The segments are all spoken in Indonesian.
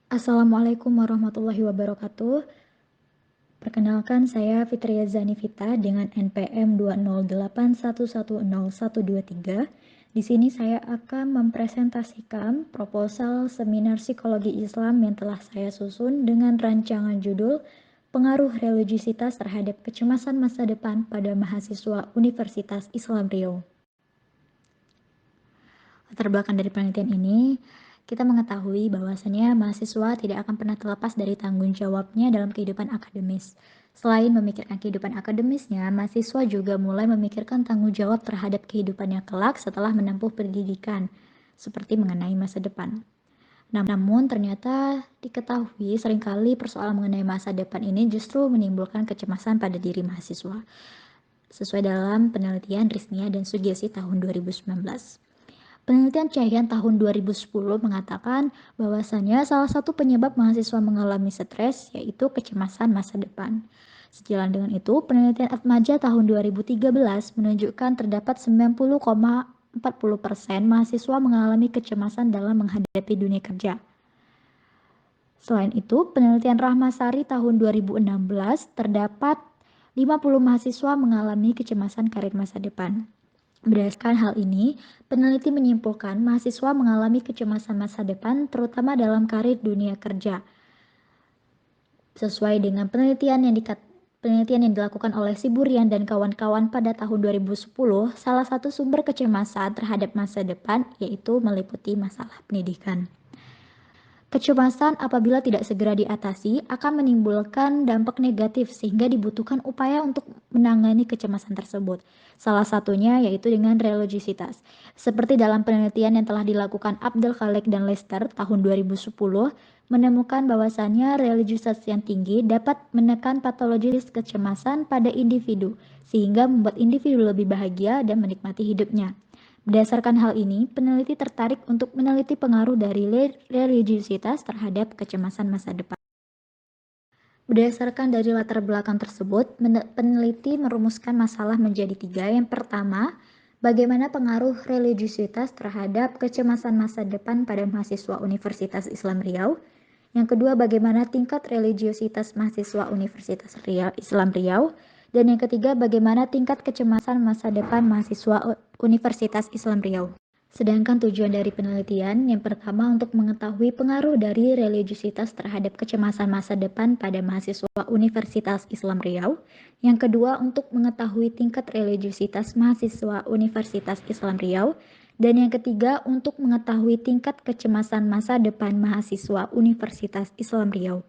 Assalamualaikum warahmatullahi wabarakatuh. Perkenalkan saya Fitria Zanivita dengan NPM 208110123. Di sini saya akan mempresentasikan proposal seminar psikologi Islam yang telah saya susun dengan rancangan judul Pengaruh Religiositas terhadap Kecemasan Masa Depan pada Mahasiswa Universitas Islam Riau. Latar belakang dari penelitian ini, kita mengetahui bahwasannya mahasiswa tidak akan pernah terlepas dari tanggung jawabnya dalam kehidupan akademis. Selain memikirkan kehidupan akademisnya, mahasiswa juga mulai memikirkan tanggung jawab terhadap kehidupannya kelak setelah menempuh pendidikan, seperti mengenai masa depan. Namun ternyata diketahui seringkali persoalan mengenai masa depan ini justru menimbulkan kecemasan pada diri mahasiswa, sesuai dalam penelitian Riznia dan Sugiyesi tahun 2019. Penelitian Cahyan tahun 2010 mengatakan bahwasannya salah satu penyebab mahasiswa mengalami stres yaitu kecemasan masa depan. Sejalan dengan itu, penelitian Atmaja tahun 2013 menunjukkan terdapat 90,40% mahasiswa mengalami kecemasan dalam menghadapi dunia kerja. Selain itu, penelitian Rahmasari tahun 2016 terdapat 50 mahasiswa mengalami kecemasan karir masa depan. Berdasarkan hal ini, peneliti menyimpulkan mahasiswa mengalami kecemasan masa depan terutama dalam karir dunia kerja. Sesuai dengan penelitian yang dilakukan oleh Siburian dan kawan-kawan pada tahun 2010, salah satu sumber kecemasan terhadap masa depan yaitu meliputi masalah pendidikan. Kecemasan apabila tidak segera diatasi akan menimbulkan dampak negatif sehingga dibutuhkan upaya untuk menangani kecemasan tersebut. Salah satunya yaitu dengan religiositas. Seperti dalam penelitian yang telah dilakukan Abdul Khalik dan Lester tahun 2010, menemukan bahwasannya religiositas yang tinggi dapat menekan patologis kecemasan pada individu sehingga membuat individu lebih bahagia dan menikmati hidupnya. Berdasarkan hal ini, peneliti tertarik untuk meneliti pengaruh dari religiositas terhadap kecemasan masa depan. Berdasarkan dari latar belakang tersebut, peneliti merumuskan masalah menjadi 3. Yang pertama, bagaimana pengaruh religiositas terhadap kecemasan masa depan pada mahasiswa Universitas Islam Riau. Yang kedua, bagaimana tingkat religiositas mahasiswa Universitas Islam Riau. Dan yang ketiga, bagaimana tingkat kecemasan masa depan mahasiswa Universitas Islam Riau. Sedangkan tujuan dari penelitian yang pertama untuk mengetahui pengaruh dari religiositas terhadap kecemasan masa depan pada mahasiswa Universitas Islam Riau. Yang kedua untuk mengetahui tingkat religiositas mahasiswa Universitas Islam Riau. Dan yang ketiga untuk mengetahui tingkat kecemasan masa depan mahasiswa Universitas Islam Riau.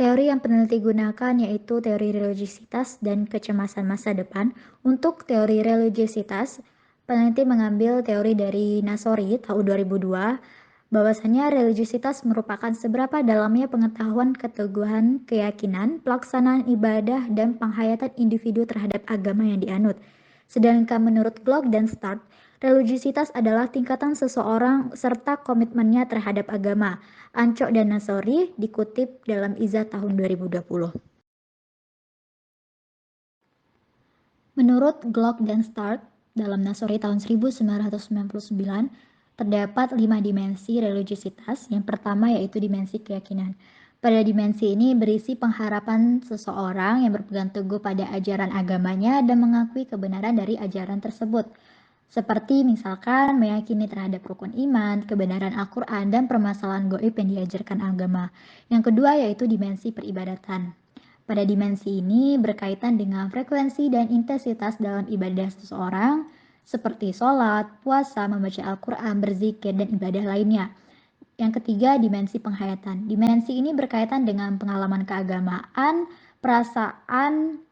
Teori yang peneliti gunakan yaitu teori religiositas dan kecemasan masa depan. Untuk teori religiositas, peneliti mengambil teori dari Nasori tahun 2002, bahwasanya religiositas merupakan seberapa dalamnya pengetahuan, keteguhan, keyakinan, pelaksanaan ibadah, dan penghayatan individu terhadap agama yang dianut. Sedangkan menurut Glock dan Stark, religiositas adalah tingkatan seseorang serta komitmennya terhadap agama. Ancok dan Nasori dikutip dalam Iza tahun 2020. Menurut Glock dan Stark, dalam Nasori tahun 1999, terdapat 5 dimensi religiositas. Yang pertama yaitu dimensi keyakinan. Pada dimensi ini berisi pengharapan seseorang yang berpegang teguh pada ajaran agamanya dan mengakui kebenaran dari ajaran tersebut. Seperti misalkan meyakini terhadap rukun iman, kebenaran Al-Quran, dan permasalahan gaib yang diajarkan agama. Yang kedua yaitu dimensi peribadatan. Pada dimensi ini berkaitan dengan frekuensi dan intensitas dalam ibadah seseorang, seperti sholat, puasa, membaca Al-Quran, berzikir, dan ibadah lainnya. Yang ketiga, dimensi penghayatan. Dimensi ini berkaitan dengan pengalaman keagamaan, perasaan,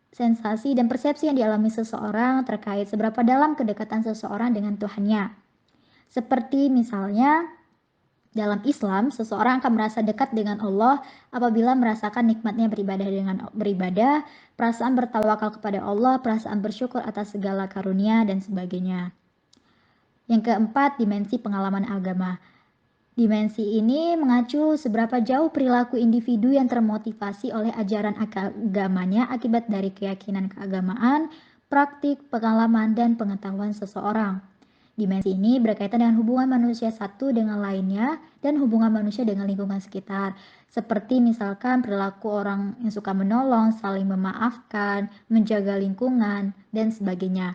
sensasi, dan persepsi yang dialami seseorang terkait seberapa dalam kedekatan seseorang dengan Tuhannya. Seperti misalnya, dalam Islam, seseorang akan merasa dekat dengan Allah apabila merasakan nikmatnya beribadah, perasaan bertawakal kepada Allah, perasaan bersyukur atas segala karunia, dan sebagainya. Yang keempat, dimensi pengalaman agama. Dimensi ini mengacu seberapa jauh perilaku individu yang termotivasi oleh ajaran agamanya akibat dari keyakinan keagamaan, praktik, pengalaman, dan pengetahuan seseorang. Dimensi ini berkaitan dengan hubungan manusia satu dengan lainnya dan hubungan manusia dengan lingkungan sekitar. Seperti misalkan perilaku orang yang suka menolong, saling memaafkan, menjaga lingkungan, dan sebagainya.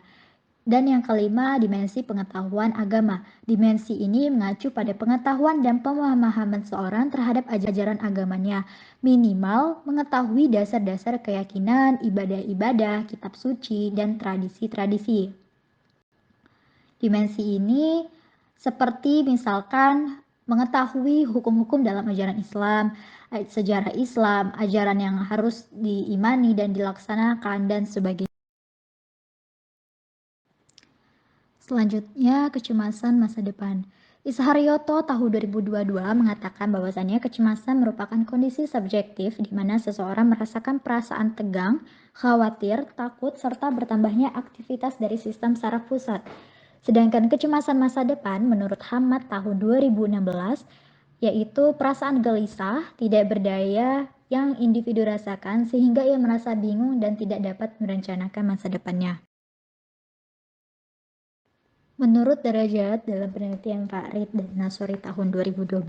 Dan yang kelima, dimensi pengetahuan agama. Dimensi ini mengacu pada pengetahuan dan pemahaman seorang terhadap ajaran agamanya. Minimal mengetahui dasar-dasar keyakinan, ibadah-ibadah, kitab suci, dan tradisi-tradisi. Dimensi ini seperti misalkan mengetahui hukum-hukum dalam ajaran Islam, sejarah Islam, ajaran yang harus diimani dan dilaksanakan, dan sebagainya. Selanjutnya, kecemasan masa depan. Isharyoto tahun 2022 mengatakan bahwasannya kecemasan merupakan kondisi subjektif di mana seseorang merasakan perasaan tegang, khawatir, takut, serta bertambahnya aktivitas dari sistem saraf pusat. Sedangkan kecemasan masa depan menurut Hamad tahun 2016 yaitu perasaan gelisah, tidak berdaya yang individu rasakan sehingga ia merasa bingung dan tidak dapat merencanakan masa depannya. Menurut Derajat dalam penelitian Farid dan Nasori tahun 2012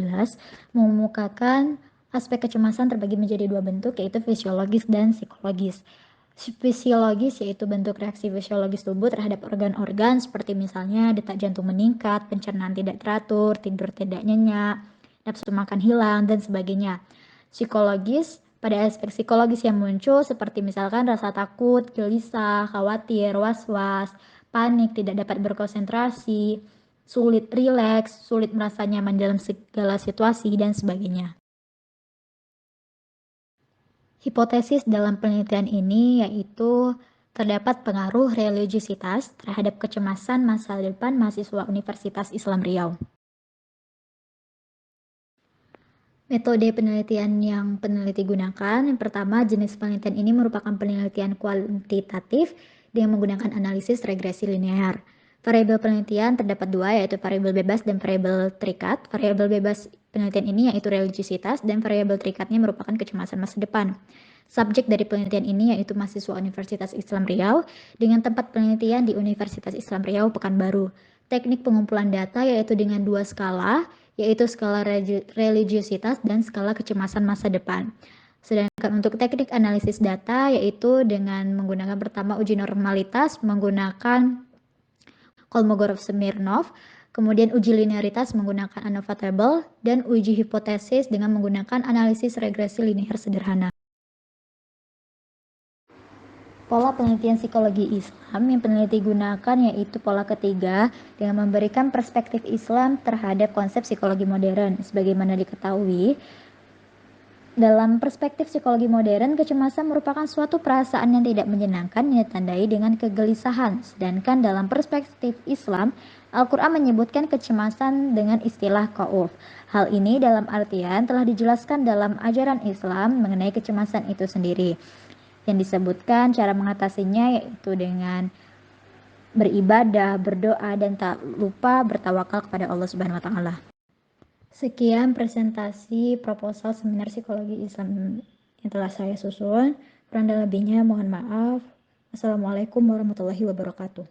mengemukakan aspek kecemasan terbagi menjadi dua bentuk yaitu fisiologis dan psikologis. Fisiologis yaitu bentuk reaksi fisiologis tubuh terhadap organ-organ seperti misalnya detak jantung meningkat, pencernaan tidak teratur, tidur tidak nyenyak, nafsu makan hilang, dan sebagainya. Psikologis, pada aspek psikologis yang muncul seperti misalkan rasa takut, gelisah, khawatir, was-was, panik, tidak dapat berkonsentrasi, sulit rileks, sulit merasa nyaman dalam segala situasi, dan sebagainya. Hipotesis dalam penelitian ini yaitu terdapat pengaruh religiositas terhadap kecemasan masa depan mahasiswa Universitas Islam Riau. Metode penelitian yang peneliti gunakan, yang pertama jenis penelitian ini merupakan penelitian kuantitatif dengan menggunakan analisis regresi linear. Variabel penelitian terdapat dua yaitu variabel bebas dan variabel terikat. Variabel bebas penelitian ini yaitu religiositas dan variabel terikatnya merupakan kecemasan masa depan. Subjek dari penelitian ini yaitu mahasiswa Universitas Islam Riau dengan tempat penelitian di Universitas Islam Riau Pekanbaru. Teknik pengumpulan data yaitu dengan dua skala, yaitu skala religiositas dan skala kecemasan masa depan. Sedangkan untuk teknik analisis data yaitu dengan menggunakan pertama uji normalitas menggunakan Kolmogorov-Smirnov, kemudian uji linearitas menggunakan ANOVA table, dan uji hipotesis dengan menggunakan analisis regresi linear sederhana. Pola penelitian psikologi Islam yang peneliti gunakan yaitu pola ketiga dengan memberikan perspektif Islam terhadap konsep psikologi modern. Sebagaimana diketahui, dalam perspektif psikologi modern, kecemasan merupakan suatu perasaan yang tidak menyenangkan yang ditandai dengan kegelisahan. Sedangkan dalam perspektif Islam, Al-Quran menyebutkan kecemasan dengan istilah khauf. Hal ini dalam artian telah dijelaskan dalam ajaran Islam mengenai kecemasan itu sendiri. Yang disebutkan cara mengatasinya yaitu dengan beribadah, berdoa, dan tak lupa bertawakal kepada Allah Subhanahu wa taala. Sekian presentasi proposal seminar psikologi Islam yang telah saya susun. Kurang dan lebihnya mohon maaf. Assalamualaikum warahmatullahi wabarakatuh.